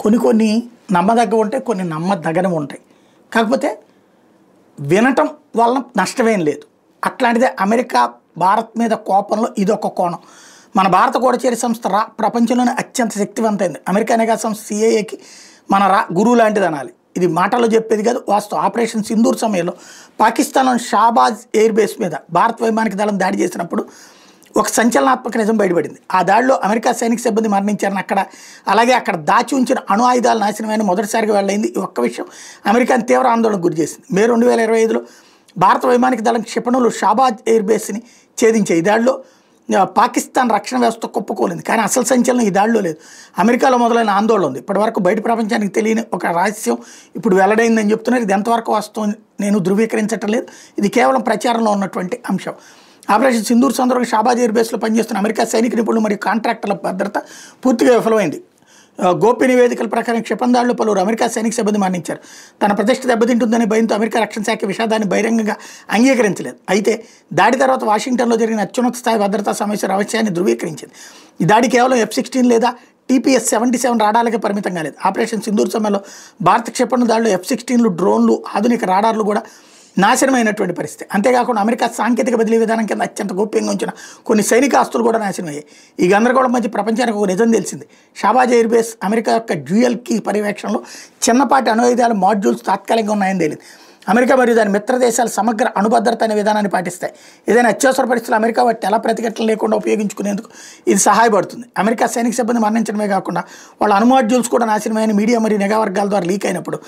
కొన్ని కొన్ని నమ్మదగ్గ ఉంటాయి, కొన్ని నమ్మదగనవి ఉంటాయి. కాకపోతే వినటం వలన నష్టమేం లేదు. అట్లాంటిదే అమెరికా భారత్ మీద కోపంలో ఇదొక కోణం. మన భారత గూఢచర్య సంస్థ ప్రపంచంలోనే అత్యంత శక్తివంతమైంది. అమెరికా నిఘా సంస్థ సిఐఏకి మన గురువు లాంటిది అనాలి. ఇది మాటల్లో చెప్పేది కాదు, వాస్తవం. ఆపరేషన్ సింధూర్ సమయంలో పాకిస్తాన్లోని షాబాజ్ ఎయిర్ బేస్ మీద భారత వైమానిక దళం దాడి చేసినప్పుడు ఒక సంచలనాత్మక నిజం బయటపడింది. ఆ దాడిలో అమెరికా సైనిక సిబ్బంది మరణించారని అలాగే అక్కడ దాచి ఉంచిన అణు ఆయుధాలు నాశనమైన మొదటిసారిగా వెళ్ళైంది. ఈ ఒక్క విషయం అమెరికాని తీవ్ర ఆందోళనకు గురి చేసింది. మే 2025లో భారత వైమానిక దళం క్షిపణులు షాబాజ్ ఎయిర్ బేస్ని ఛేదించాయి. ఈ దాడిలో పాకిస్తాన్ రక్షణ వ్యవస్థ కుప్పకూలింది. కానీ అసలు సంచలనం ఈ దాడిలో లేదు. అమెరికాలో మొదలైన ఆందోళన ఉంది. ఇప్పటివరకు బయట ప్రపంచానికి తెలియని ఒక రహస్యం ఇప్పుడు వెల్లడైందని చెప్తున్నారు. ఇది ఎంతవరకు వాస్తవం నేను ధృవీకరించటం లేదు. ఇది కేవలం ప్రచారంలో ఉన్నటువంటి అంశం. ఆపరేషన్ సింధూర్ సందర్భంగా షాబాజ్ ఎయిర్ బేస్లో పనిచేస్తున్న అమెరికా సైనిక నిపుణులు మరియు కాంట్రాక్టర్ల భద్రత పూర్తిగా విఫలమైంది. గోప్య నివేదికల ప్రకారం క్షిపణిదాడులు పలువురు అమెరికా సైనిక సిబ్బంది మరణించారు. తన ప్రతిష్ట దెబ్బతింటుందనే భయంతో అమెరికా రక్షణ శాఖ విషాదాన్ని బహిరంగంగా అంగీకరించలేదు. అయితే దాడి తర్వాత వాషింగ్టన్లో జరిగిన అత్యున్నత స్థాయి భద్రతా సమస్య రహస్యాన్ని ధృవీకరించింది. ఈ దాడి కేవలం F-16 లేదా TPS-77 రాడార్లకే పరిమితం కాలేదు. ఆపరేషన్ సింధూర్ సమయంలో భారత క్షిపణి దాడిలో F-16లు, డ్రోన్లు, ఆధునిక రాడార్లు కూడా నాశనమైనటువంటి పరిస్థితి. అంతేకాకుండా అమెరికా సాంకేతిక బదిలీ విధానం కింద అత్యంత గోప్యంగా ఉంచిన కొన్ని సైనిక ఆస్తులు కూడా నాశనమయ్యాయి. ఈ గందరగోళం మధ్య ప్రపంచానికి ఒక నిజం తెలిసింది. షాబాజ్ ఎయిర్ బేస్ అమెరికా యొక్క డ్యూయల్ కీ పర్యవేక్షణలో చిన్నపాటి అణువాయుధాల మాడ్యూల్స్ తాత్కాలికంగా ఉన్నాయని తేలింది. అమెరికా మరియు దాని మిత్ర దేశాలు సమగ్ర అణుభద్రత అనే విధానాన్ని పాటిస్తాయి. ఏదైనా అత్యవసర పరిస్థితులు అమెరికా వాటిని ఎలా ప్రతిఘటన లేకుండా ఉపయోగించుకునేందుకు ఇది సహాయపడుతుంది. అమెరికా సైనిక సిబ్బంది మరణించడమే కాకుండా వాళ్ళ అణు మాడ్యూల్స్ కూడా నాశనమైన మీడియా మరియు నిఘా వర్గాల ద్వారా లీక్ అయినప్పుడు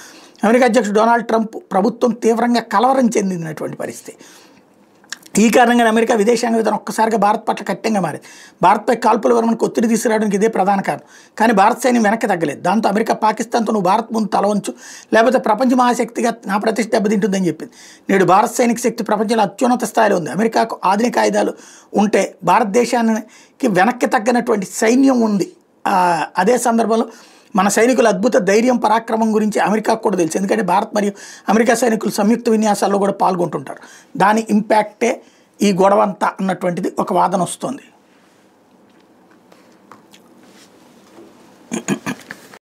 అమెరికా అధ్యక్షుడు డొనాల్డ్ ట్రంప్ ప్రభుత్వం తీవ్రంగా కలవరం చెందినటువంటి పరిస్థితి. ఈ కారణంగా అమెరికా విదేశాంగ విధానం ఒక్కసారిగా భారత్ పట్ల కఠినంగా మారింది. భారత్పై కాల్పుల విరమణకు ఒత్తిడి తీసుకురావడానికి ఇదే ప్రధాన కారణం. కానీ భారత సైన్యం వెనక్కి తగ్గలేదు. దాంతో అమెరికా పాకిస్తాన్తో నువ్వు భారత్ ముందు తల వంచు, లేకపోతే ప్రపంచ మహాశక్తిగా నా ప్రతిష్ట దెబ్బతింటుందని చెప్పింది. నేడు భారత సైనిక శక్తి ప్రపంచంలో అత్యున్నత స్థాయిలో ఉంది. అమెరికాకు ఆధునిక ఆయుధాలు ఉంటే భారతదేశానికి వెనక్కి తగ్గినటువంటి సైన్యం ఉంది. అదే సందర్భంలో మన సైనికుల అద్భుత ధైర్యం, పరాక్రమం గురించి అమెరికాకు కూడా తెలుసు. ఎందుకంటే భారత్ మరియు అమెరికా సైనికులు సంయుక్త విన్యాసాల్లో కూడా పాల్గొంటుంటారు. దాని ఇంపాక్టే ఈ గొడవంతా అన్నటువంటిది ఒక వాదన వస్తుంది.